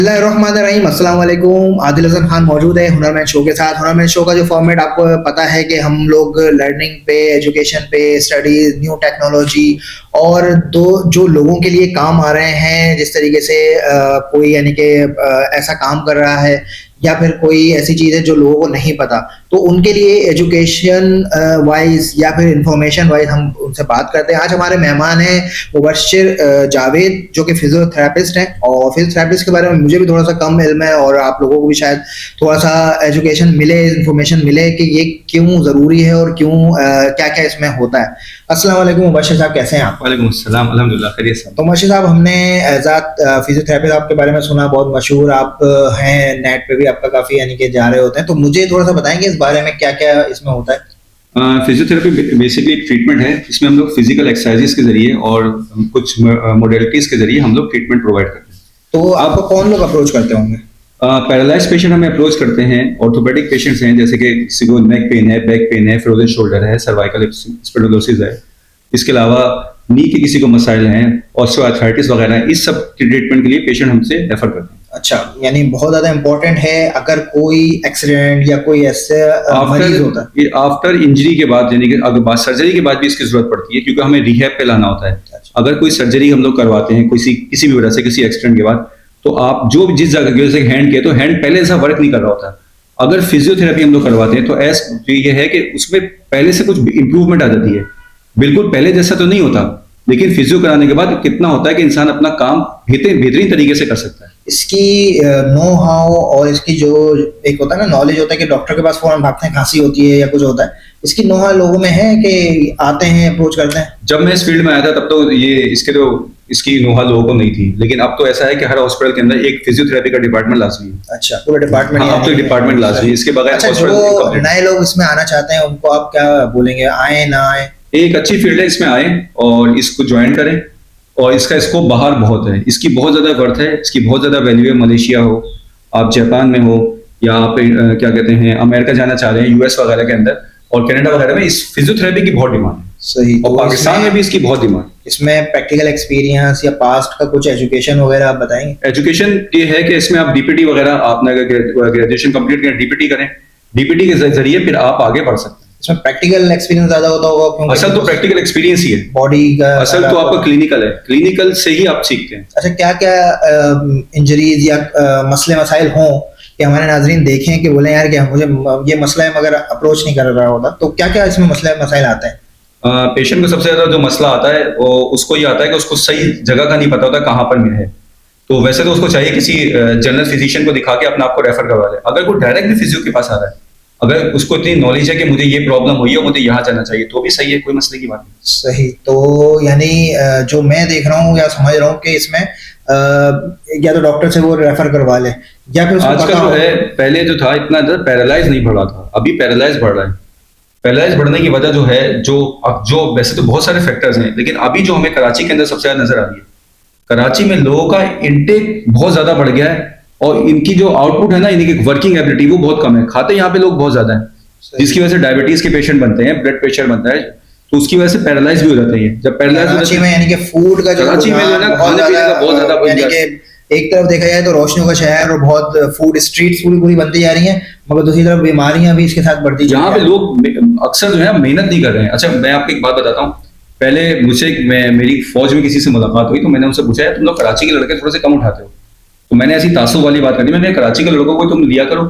बिस्मिल्लाहिर्रहमानिर्रहीम, अस्सलाम वालेकुम। आदिल हसन खान मौजूद है हुनरमैन शो के साथ। हुनरमैन शो का जो फॉर्मेट आपको पता है कि हम लोग लर्निंग पे, एजुकेशन पे, स्टडीज, न्यू टेक्नोलॉजी और दो जो लोगों के लिए काम आ रहे हैं, जिस तरीके से कोई यानी कि ऐसा काम कर रहा है या फिर कोई ऐसी चीज़ है जो लोगों को नहीं पता, तो उनके लिए एजुकेशन वाइज या फिर इंफॉर्मेशन वाइज हम उनसे बात करते हैं। आज हमारे मेहमान हैं मुबश्शिर जावेद, जो कि फिजियोथेरेपिस्ट हैं। और फिजियोथेरेपिस्ट के बारे में मुझे भी थोड़ा सा कम इल्म है और आप लोगों को भी शायद थोड़ा सा एजुकेशन मिले, इंफॉर्मेशन मिले कि ये क्यों ज़रूरी है और क्यों क्या क्या इसमें होता है। अस्सलाम वालेकुम मुबश्शिर साहब, कैसे हैं आप? वालेकुम अस्सलाम, अल्हम्दुलिल्लाह खैरियत से। तो मुबश्शिर साहब, हमने एज फिजियोथेरेपिस्ट आपके बारे में सुना, बहुत मशहूर आप हैं, नेट पे भी आपका काफ़ी यानी कि जा रहे होते हैं। तो मुझे थोड़ा सा बताएंगे इस बारे में क्या क्या इसमें होता है? फिजियोथेरेपी बेसिकली एक ट्रीटमेंट है। इसमें हम लोग फिजिकल एक्सरसाइजेस के जरिए और कुछ मोडेलिटीज के जरिए हम लोग ट्रीटमेंट प्रोवाइड करते हैं। तो आपको कौन लोग अप्रोच करते होंगे? पैरालाइज पेशेंट हमें अप्रोच करते हैं। ऑर्थोपेडिक पेशेंट्स हैं, जैसे कि किसी को नेक पेन है, बैक पेन है, फ्रोजन शोल्डर है, सर्वाइकल स्पोंडिलोसिस है। इसके अलावा नी के किसी को मसाइल हैं, ऑस्टियोआर्थराइटिस वगैरह है, इस सब के ट्रीटमेंट के लिए पेशेंट हमसे रेफर करते हैं। अच्छा, यानी बहुत ज्यादा इंपॉर्टेंट है अगर कोई एक्सीडेंट या कोई ऐसे मरीज होता है आफ्टर इंजरी के बाद, यानी कि अगर सर्जरी के बाद भी इसकी जरूरत पड़ती है, क्योंकि हमें रिहैब पे लाना होता है। अच्छा। अगर कोई सर्जरी हम लोग करवाते हैं किसी भी वजह से, किसी एक्सीडेंट के बाद, तो आप जिस जगह की वजह से हैंड के, तो हैंड पहले ऐसा वर्क नहीं कर रहा होता। अगर फिजियोथेरेपी हम लोग करवाते हैं तो ये है कि उसमें पहले से कुछ इंप्रूवमेंट आ जाती है। बिल्कुल पहले जैसा तो नहीं होता, लेकिन फिजियो कराने के बाद कितना होता है कि इंसान अपना काम बेहतरीन तरीके से कर सकता है। इसकी नो हाउ और इसकी जो एक होता है ना नॉलेज होता है कि डॉक्टर के पास फौरन भागते हैं, खांसी होती है या कुछ होता है, इसकी नो हाउ लोगों में है कि आते हैं, अप्रोच करते हैं? जब मैं इस फील्ड में आया था तब तो इसकी नोहा लोगों को नहीं थी, लेकिन अब तो ऐसा है कि हर हॉस्पिटल के अंदर एक फिजियोथेरेपी का डिपार्टमेंट लाजमी है। अच्छा, पूरा डिपार्टमेंट? हाँ, अब तो डिपार्टमेंट लाजमी है, इसके बगैर अच्छा, जो नए लोग इसमें आना चाहते हैं उनको आप क्या बोलेंगे, आए ना आए? एक अच्छी फील्ड है, इसमें आए और इसको ज्वाइन करें। और इसका स्कोप बाहर बहुत है, इसकी बहुत ज्यादा वर्थ है, इसकी बहुत ज्यादा वैल्यू है। मलेशिया हो, आप जापान में हो, या आप क्या कहते हैं अमेरिका जाना चाह रहे हैं, यूएस वगैरह के अंदर और कनाडा वगैरह में, इस फिजियोथेरेपी की बहुत डिमांड है। सही। और पाकिस्तान में भी इसकी बहुत डिमांड। इसमें प्रैक्टिकल एक्सपीरियंस या पास्ट का कुछ एजुकेशन वगैरह आप बताएंगे? एजुकेशन ये है कि इसमें आप डीपीटी वगैरह, आपने ग्रेजुएशन कंप्लीट करें, डीपीटी करें, डीपीटी के जरिए फिर आप आगे बढ़ सकते हैं। इसमें प्रैक्टिकल एक्सपीरियंस ज्यादा होता होगा क्योंकि असल तो प्रैक्टिकल एक्सपीरियंस ही है, बॉडी का। असल तो आपका क्लिनिकल है, क्लिनिकल से ही आप सीखते हैं। अच्छा, क्या क्या इंजरीज या मसले मसाइल हों कि हमारे नाजरीन देखें कि बोले यार कि मुझे ये मसला है मगर अप्रोच नहीं कर रहा होता, तो क्या क्या इसमें मसले मसाइल आते हैं? पेशेंट को सबसे ज्यादा जो मसला आता है वो उसको ये आता है कि उसको सही जगह का नहीं पता होता कहाँ पर है। तो वैसे तो उसको चाहिए किसी जनरल फिजिशियन को दिखा के अपने आप को रेफर करवा दे। अगर कोई डायरेक्ट भी फिजियो के पास आ रहा है, अगर उसको इतनी नॉलेज है कि मुझे ये प्रॉब्लम हुई है, मुझे यहाँ जाना चाहिए, तो भी सही है, कोई मसले की बात नहीं। सही। तो यानी जो मैं देख रहा हूँ या समझ रहा हूँ कि इसमें या तो डॉक्टर से वो रेफर करवा ले या फिर आजकल जो है, पहले जो था इतना पैरालाइज नहीं बढ़ रहा था, अभी पैरालाइज बढ़ रहा है। पैरालाइज बढ़ने की वजह जो है, जो वैसे तो बहुत सारे फैक्टर्स हैं, लेकिन अभी जो हमें कराची के अंदर सबसे ज्यादा नजर आ रही है, कराची में लोगों का इनटेक बहुत ज्यादा बढ़ गया है और इनकी जो आउटपुट है ना, इनकी वर्किंग एबिलिटी वो बहुत कम है। खाते यहाँ पे लोग बहुत ज्यादा है, जिसकी वजह से डायबिटीज के पेशेंट बनते हैं, ब्लड प्रेशर बनता है, तो उसकी वजह से पैरालाइज भी हो जाते हैं। जब पैरालाइज कराची में यानी कि फूड का जो कराची में ना खाने पीने का बहुत ज्यादा, यानी कि एक तरफ देखा जाए तो रोशनियों का शहर और बहुत फूड स्ट्रीट पूरी बनती जा रही हैं, मगर दूसरी तरफ बीमारियां भी इसके साथ बढ़ती जा रही हैं। यहाँ पे लोग अक्सर जो है मेहनत नहीं कर रहे हैं। अच्छा, मैं आपको एक बात बताता हूँ। पहले मेरी फौज में किसी से मुलाकात हुई, तो मैंने उनसे पूछा है, तुम लोग कराची के लड़के थोड़े से कम उठाते हो। तो मैंने ऐसी तासुब वाली बात करी, मैंने कराची के लड़कों को तुम लिया करो,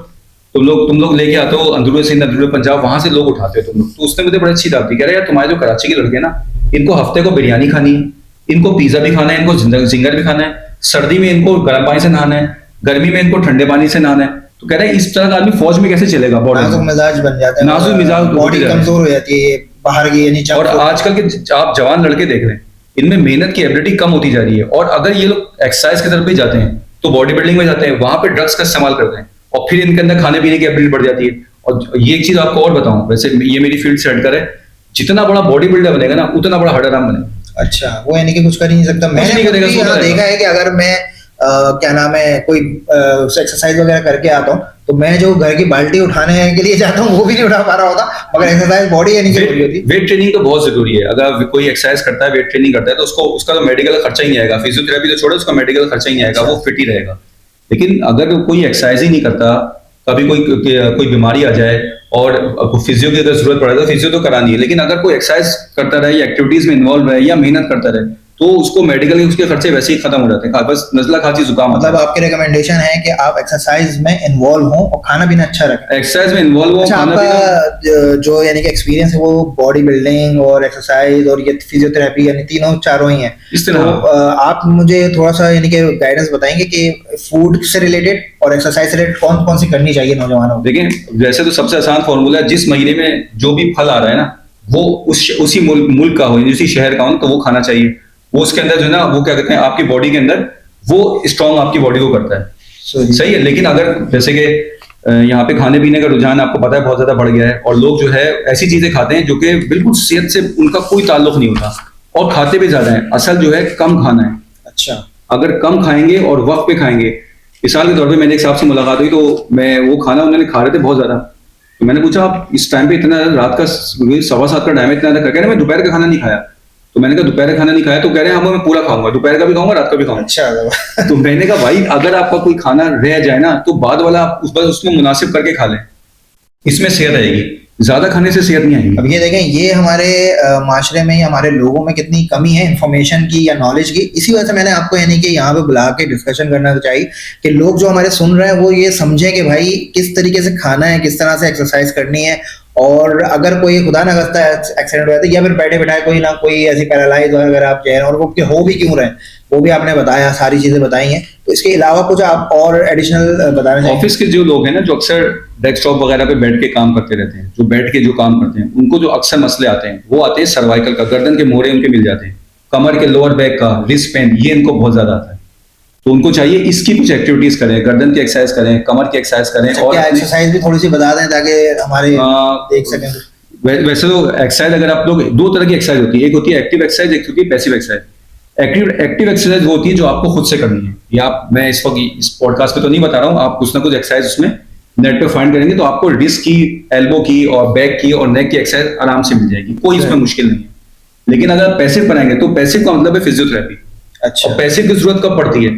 तुम लोग लेके आते हो अंदरूनी सिंध, अंदरूनी पंजाब, वहां से लोग उठाते हो तुम लोग। तो उसने मुझे बड़ी अच्छी बात दी, कह रहे यार तुम्हारे जो कराची के लड़के ना, इनको हफ्ते को बिरयानी खानी है, इनको पिज्जा भी खाना है, इनको जिंगर भी खाना है, सर्दी में इनको गर्म पानी से नहाना है, गर्मी में इनको ठंडे पानी से नहाना है। तो कह रहे हैं इस तरह का आदमी फौज में कैसे चलेगा? नाजुक मिजाज बन जाता है, नाजुक मिजाज, बॉडी कमजोर हो जाती है बाहर की यानी। और आजकल के आप जवान लड़के देख रहे हैं, इनमें मेहनत की एबिलिटी कम होती जा रही है, और अगर ये लोग एक्सरसाइज की तरफ भी जाते हैं तो बॉडी बिल्डिंग में जाते हैं, वहां पे ड्रग्स का इस्तेमाल करते हैं, और फिर इनके अंदर खाने पीने की एबिलिटी बढ़ जाती है। और ये एक चीज आपको और बताऊं, वैसे ये मेरी फील्ड से हटकर है, जितना बड़ा बॉडी बिल्डर बनेगा ना, उतना बड़ा हड्डाराम बनेगा। अच्छा, वो यानी कि कुछ कर ही नहीं सकता। मैंने देखा है कि अगर मैं क्या नाम है कोई एक्सरसाइज वगैरह करके आता हूँ, तो मैं जो घर की बाल्टी उठाने के लिए जाता हूँ वो भी नहीं उठा पा रहा होता, मगर एक्सरसाइज बॉडी यानी कि होती है। वेट ट्रेनिंग तो बहुत जरूरी है। अगर कोई एक्सरसाइज करता है, वेट ट्रेनिंग करता है, तो उसका तो मेडिकल खर्चा ही नहीं आएगा। फिजियोथेरेपी तो छोड़ो, उसका मेडिकल खर्चा ही नहीं आएगा, वो फिट ही रहेगा। लेकिन अगर कोई एक्सरसाइज ही नहीं करता, कभी कोई बीमारी आ जाए और फिजियो की अगर जरूरत पड़े तो फिजियो तो करानी है, लेकिन अगर कोई एक्सरसाइज करता रहे या एक्टिविटीज में इन्वॉल्व रहे या मेहनत करता रहे तो उसको मेडिकली उसके खर्चे वैसे ही खत्म हो जाते हैं, बस नजला खांसी जुकाम आता मतलब है। आपकी रिकमेंडेशन है कि आप एक्सरसाइज में इन्वॉल्व हो और खाना पीना अच्छा रखें। एक्सरसाइज में इन्वॉल्व हो, अच्छा, खाना पीना। आपका जो यानी कि एक्सपीरियंस है वो बॉडी बिल्डिंग और एक्सरसाइज और ये फिजियोथेरेपी यानी तीनों चारों ही हैं, इस तरह। तो आप मुझे थोड़ा सा यानी कि गाइडेंस बताएंगे कि फूड से रिलेटेड और एक्सरसाइज से रिलेटेड कौन कौन सी करनी चाहिए नौजवानों को? देखिए, वैसे तो सबसे आसान फॉर्मूला है, जिस महीने में जो भी फल आ रहा है ना, वो उसी मुल्क का हो, उसी शहर का हो, तो वो खाना चाहिए। वो उसके अंदर जो है ना, वो क्या कहते हैं, आपकी बॉडी के अंदर वो स्ट्रांग आपकी बॉडी को करता है। सही है। लेकिन अगर जैसे कि यहाँ पे खाने पीने का रुझान आपको पता है बहुत ज्यादा बढ़ गया है, और लोग जो है ऐसी चीजें खाते हैं जो कि बिल्कुल सेहत से उनका कोई ताल्लुक नहीं होता, और खाते भी ज्यादा है। असल जो है कम खाना है। अच्छा, अगर कम खाएंगे और वक्त पे खाएंगे, मिसाल के तौर पे मैंने एक साहब से मुलाकात हुई, तो मैं वो खाना उन्होंने खा रहे थे बहुत ज्यादा, तो मैंने पूछा आप इस टाइम पे इतना, रात का 7:15 का टाइम है, इतना कह रहे मैं दोपहर का खाना नहीं खाया। तो मैंने कहा दोपहर का खाना नहीं खाया? तो कह रहे हैं हाँ मैं पूरा खाऊंगा, दोपहर का भी खाऊंगा, रात का भी खाऊंगा। अच्छा। तो मैंने कहा भाई, अगर आपका कोई खाना रह जाए ना तो बाद वाला आप उसमें मुनासिब करके खा लें, इसमें सेहत आएगी। ज्यादा खाने से सेहत नहीं आएगी। अब ये देखें, ये हमारे माशरे में या हमारे लोगों में कितनी कमी है इन्फॉर्मेशन की या नॉलेज की। इसी वजह से मैंने आपको यानी कि यहाँ पे बुला के डिस्कशन करना चाहिए कि लोग जो हमारे सुन रहे हैं वो ये समझें कि भाई किस तरीके से खाना है, किस तरह से एक्सरसाइज करनी है, और अगर कोई खुदा ना खास्ता एक्सीडेंट हो जाता है या फिर बैठे बैठाए कोई ना कोई ऐसी पैरालाइज अगर आप जाए, और वो हो भी क्यों रहे, वो भी आपने बताया, सारी चीजें बताई हैं। तो इसके अलावा कुछ आप और एडिशनल बताना चाहिए? ऑफिस के जो लोग हैं ना, जो अक्सर डेस्कटॉप वगैरह पे बैठ के काम करते रहते हैं, जो बैठ के जो काम करते हैं, उनको जो अक्सर मसले आते हैं वो आते हैं सर्वाइकल का, गर्दन के मोड़े उनके मिल जाते हैं, कमर के लोअर बैक का, रिस्ट पेन, ये इनको बहुत ज्यादा आता है। तो उनको चाहिए इसकी कुछ एक्टिविटीज करें, गर्दन की एक्सरसाइज करें, कमर की एक्सरसाइज करें। और एक्सरसाइज भी थोड़ी सी बता दें ताकि हमारे देख सकें। वैसे तो एक्सरसाइज अगर आप लोग, दो तरह की एक्सरसाइज होती है, एक होती है एक्टिव एक्सरसाइज, एक होती है पैसिव एक्सरसाइज। एक्टिव एक्सरसाइज वो होती है जो आपको खुद से करनी है, या मैं इस वक्त इस पॉडकास्ट पे तो नहीं बता रहा हूँ, आप कुछ ना कुछ एक्सरसाइज उसमें नेट पे फाइंड करेंगे तो आपको रिस्ट की, एल्बो की और बैक की और नेक की एक्सरसाइज आराम से मिल जाएगी, कोई इसमें मुश्किल नहीं है। लेकिन अगर पैसिव बनाएंगे तो पैसिव का मतलब है फिजियोथेरेपी। अच्छा। और पैसिव की जरूरत कब पड़ती है?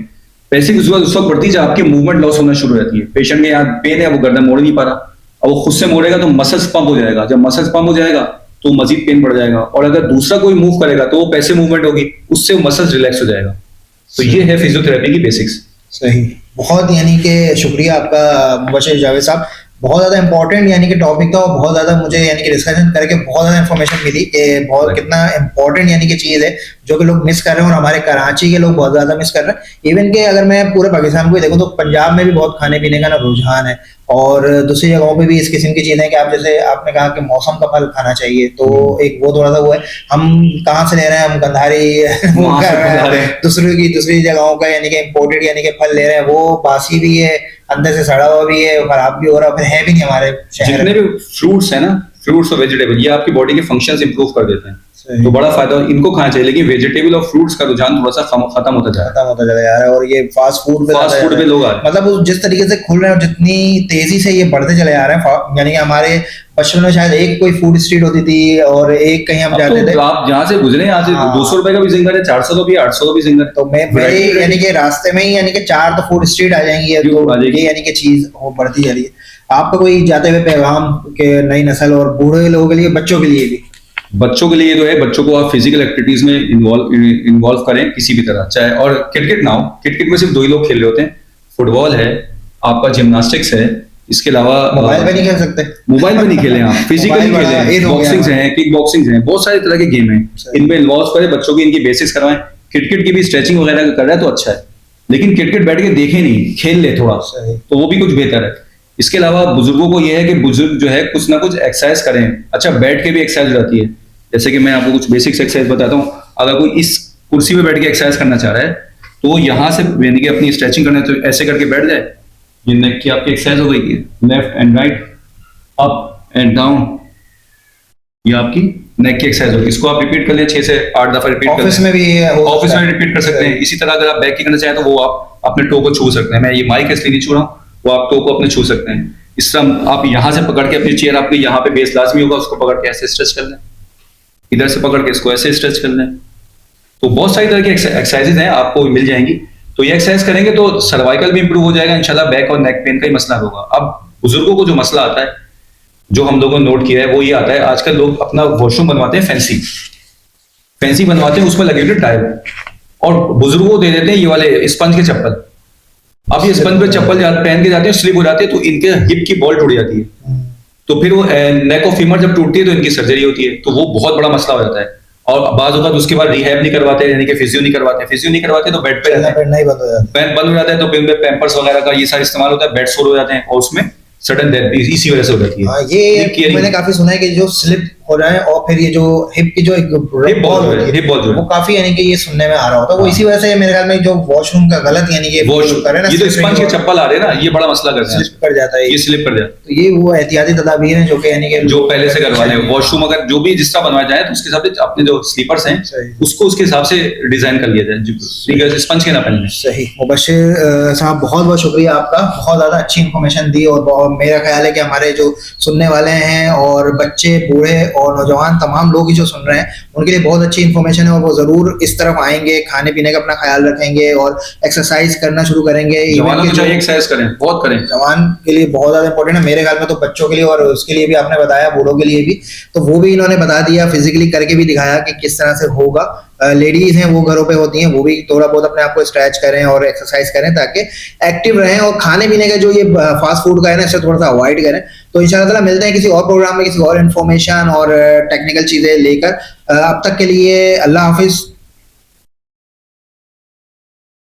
पैसिव की जरूरत उस वक्त पड़ती है जब आपकी मूवमेंट लॉस होना शुरू हो जाती है। पेशेंट में यहाँ पेन है, वो गर्दन मोड़ नहीं पा रहा, और वो खुद से मोड़ेगा तो मसल्स पंप हो जाएगा, जब मसल्स पंप हो जाएगा तो मजीद पेन बढ़ जाएगा, और अगर दूसरा कोई मूव करेगा तो वो पैसिव मूवमेंट होगी, उससे मसल्स रिलैक्स हो जाएगा। तो ये है फिजियोथेरेपी की बेसिक्स। सही, बहुत यानी कि शुक्रिया आपका मुबशिर जावेद साहब। बहुत ज्यादा इंपॉर्टेंट यानी कि टॉपिक था, और बहुत ज्यादा मुझे यानी कि डिस्कशन करके बहुत ज्यादा इन्फॉर्मेशन मिली कि बहुत कितना इंपॉर्टेंट यानी कि चीज है जो कि लोग मिस कर रहे हैं, और हमारे कराची के लोग बहुत ज्यादा मिस कर रहे हैं। इवन के अगर मैं पूरे पाकिस्तान को ही देखूं तो पंजाब में भी बहुत खाने पीने का ना रुझान है, और दूसरी जगहों पे भी इस किस्म की चीजें कि आप जैसे आपने कहा कि मौसम का फल खाना चाहिए, तो एक वो थोड़ा सा वो है। हम कहाँ से ले रहे हैं? हम गंधारी दूसरी जगहों का यानी कि इम्पोर्टेड यानी कि फल ले रहे हैं, वो बासी भी है, अंदर से सड़ा हुआ भी है, खराब भी हो रहा है, फिर है भी नहीं हमारे शहर। जितने भी फ्रूट्स है ना, फ्रूट्स और वेजिटेबल, ये आपकी बॉडी के फंक्शंस इंप्रूव कर देते हैं, तो बड़ा फायदा, इनको खाना चाहिए। लेकिन वेजिटेबल और फ्रूट्स का रुझान थोड़ा सा खत्म होता जा रहा है, और ये फास्ट फूड पे लोग आ रहे हैं। मतलब जिस तरीके से खुल रहे हैं और जितनी तेजी से ये बढ़ते चले जा रहे हैं, यानी कि हमारे बचपन में शायद एक कोई फूड स्ट्रीट होती थी और एक कहीं हम जाते थे। आप जहाँ से गुजरे यहाँ से 200 रुपए का भी जिंगर है, 400 का भी, 800 का भी जिंगर। तो मैं यानी कि रास्ते में ही यानी कि 4 तो फूड स्ट्रीट आ जाएंगी, ये यानी कि चीज बढ़ती जा रही है। आपका कोई जाते हुए पैगाम के नई नस्ल और बूढ़े लोगों के लिए, बच्चों के लिए भी? बच्चों के लिए जो है, बच्चों को आप फिजिकल एक्टिविटीज में इन्वॉल्व करें किसी भी तरह, चाहे, और क्रिकेट ना हो, क्रिकेट में सिर्फ 2 ही लोग खेल रहे होते हैं, फुटबॉल है, आपका जिम्नास्टिक्स है, इसके अलावा मोबाइल पे नहीं खेल सकते, मोबाइल में नहीं खेले आप, फिजिकली खेलें, बॉक्सिंग है, किक बॉक्सिंग है, बहुत सारे तरह के गेम हैं, इनमें इन्वॉल्व करें बच्चों की, इनकी बेसिक्स करवाएं। क्रिकेट की भी स्ट्रेचिंग वगैरह कर रहा है तो अच्छा है, लेकिन क्रिकेट बैठ के देखे नहीं, खेल ले थोड़ा, तो वो भी कुछ बेहतर है। इसके अलावा बुजुर्गों को यह है कि बुजुर्ग जो है कुछ ना कुछ एक्सरसाइज करें। अच्छा, बैठ के भी एक्सरसाइज हो जाती है, जैसे कि मैं आपको कुछ बेसिक्स एक्सरसाइज बताता हूँ। अगर कोई इस कुर्सी में बैठ के एक्सरसाइज करना चाह रहा है तो यहाँ से यानी कि अपनी स्ट्रेचिंग करना है, तो ऐसे करके बैठ जाए, ये नेक की आपकी एक्सरसाइज हो गई, left and right, up and down, ये आपकी नेक की एक्सरसाइज होगी। इसको आप रिपीट कर लें 6 से 8 दफा रिपीट कर ऑफिस में भी रिपीट कर सकते हैं। इसी तरह अगर आप बैक की करना चाहें तो वो आप अपने टो को छू सकते हैं। मैं ये माइक इसलिए नहीं छू रहा हूँ, वो आप टो को अपने छू सकते हैं। इस तरह आप यहाँ से पकड़ के अपनी चेयर, आपके यहाँ पे बेस लाजमी होगा, उसको पकड़ के ऐसे स्ट्रेच कर लें, इधर से पकड़ के इसको ऐसे स्ट्रेच कर लें। तो बहुत सारी तरह की एक्सरसाइजेज हैं, आपको मिल जाएंगी। तो ये एक्सरसाइज करेंगे तो सर्वाइकल भी इंप्रूव हो जाएगा इंशाल्लाह, बैक और नेक पेन का ही मसला होगा। अब बुजुर्गों को जो मसला आता है, जो हम लोगों ने नोट किया है, वो ये आता है आजकल लोग अपना वॉशरूम बनवाते हैं फैंसी फैंसी बनवाते हैं, उसमें लगे हुए टाइल, और बुजुर्गों को दे देते हैं ये वाले स्पंज के चप्पल। अब ये स्पंज पे चप्पल पहन के जाते हैं, स्लिप हो जाते हैं, तो इनके हिप की बॉल टूट जाती है, तो फिर वो नेक ऑफ फीमर जब टूटती है तो इनकी सर्जरी होती है, तो वो बहुत बड़ा मसला हो जाता है। और बाज औक़ात उसके बाद रिहैब नहीं करवाते, यानी कि फिजियो नहीं करवाते तो बेड पे रहते हैं, नहीं बंद हो जाता बंद हो जाता है, तो फिर उनमें पैम्पर्स वगैरह का ये सारा इस्तेमाल होता है, बेड सोर हो जाते हैं, और उसमें सडन डेथ भी इसी वजह से हो जाती है। हाँ, ये मैंने काफी सुना है कि जो स्लिप हो रहा है और फिर ये जो हिप की जो हिप बॉल जो है वो काफी यानी कि ये सुनने में आ रहा होता है, वो इसी वजह से मेरे ख्याल में जो वॉशरूम का गलत यानी कि ये तो स्पंज के चप्पल आ रहे हैं ना, ये बड़ा मसला करते हैं, स्लिप कर जाता है, ये स्लिप कर जाता है। तो ये वो एहतियाती तदाबीर हैं जो कि यानी कि जो पहले से करवा लें, वॉशरूम अगर जो भी जिस तरह बनवाया जाए तो उसके हिसाब से अपने जो स्लीपर्स हैं उसको उसके हिसाब से डिजाइन कर लिया जाए, स्पंज के ना पहनने। सही। मुबश्शिर साहब, बहुत बहुत शुक्रिया आपका, बहुत ज्यादा अच्छी इन्फॉर्मेशन दी, और मेरा ख्याल है कि हमारे जो सुनने वाले हैं और बच्चे, बूढ़े और नौजवान तमाम लोग ही जो सुन रहे हैं उनके लिए बहुत अच्छी इन्फॉर्मेशन है, और वो जरूर इस तरफ आएंगे, खाने पीने का अपना ख्याल रखेंगे और एक्सरसाइज करना शुरू करेंगे। जवानों को चाहिए एक्सरसाइज करें, बहुत करें, जवान के लिए बहुत ज्यादा इंपॉर्टेंट है, मेरे ख्याल में तो बच्चों के लिए और उसके लिए भी आपने बताया, बूढ़ों के लिए भी, तो वो भी इन्होंने बता दिया, फिजिकली करके भी दिखाया कि किस तरह से होगा। लेडीज हैं वो घरों पे होती हैं, वो भी थोड़ा बहुत अपने आप को स्ट्रेच करें और एक्सरसाइज करें ताकि एक्टिव रहें, और खाने पीने का जो ये फास्ट फूड का है ना, इससे थोड़ा सा अवॉइड करें। तो इंशाल्लाह ताला मिलते हैं किसी और प्रोग्राम में किसी और इन्फॉर्मेशन और टेक्निकल चीजें लेकर। अब तक के लिए अल्लाह हाफिज।